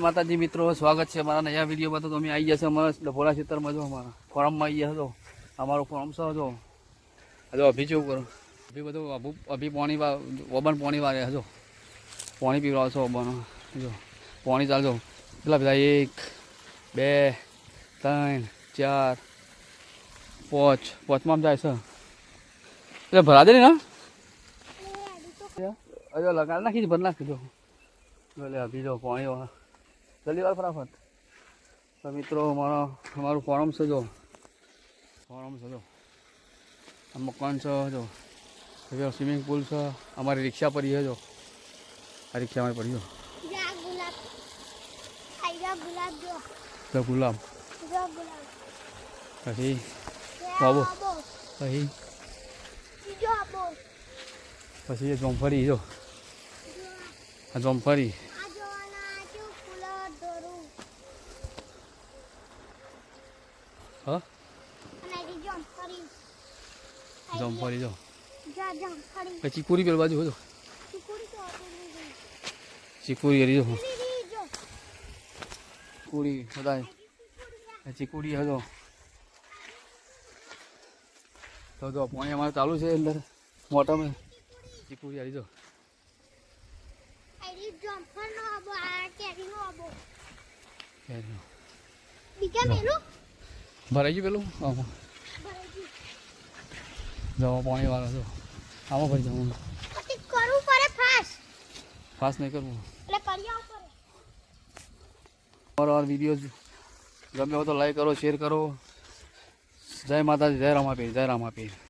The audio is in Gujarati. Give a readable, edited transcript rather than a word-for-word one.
માતાજી મિત્રો, સ્વાગત છે અમારા નયા વિડીયોમાં। તો અમે આવી ગયા છે અમારા ડભોળા ખેતરમાં, જો અમારા ફોરમમાં આવી ગયા હતો। અમારો ફોરમ છે જો હજો અભી જેવું કરો અભી બધું અભી પાણી ઓબન પાણી વાળે હજો પાણી પીવડાવો છો ઓબન જો પાણી ચાલજો કેટલા બધા 1 2 3 4 5 પાંચમાં જાય છે એટલે ભરા દે ને હજો લગાડ નાખી ભર નાખી દો એટલે અભી જો પાણી જલ્દી વાર ફટાફટ। તો મિત્રો અમારું ફોરમ છે જો આ મકાન છે જો સ્વિમિંગ પુલ છે અમારી રિક્ષા પડી છે જો આ રિક્ષા અમારી પડી જો ગુલાબ પછી બાબો પછી એ જોમફળી જો આ જોમફળી હા જોમફળી જો ચીકુરી પેલી બાજુ જો ચીકુરી હરી જો ચીકુરી બધાય ચીકુરી હજો તો જો પાણી અમારે ચાલુ છે અંદર મોટામાં ચીકુરી હરી જો ભરાઈ ગયું પેલું આમાં જવા પાણી વાળો છો આમાં ભરી જવાનું ફાસ્ટ નહીં કરવું और वीडियो गमे हो तो लाइक करो शेयर करो। जय माता दी, जय रामापीर, जय रामापीर।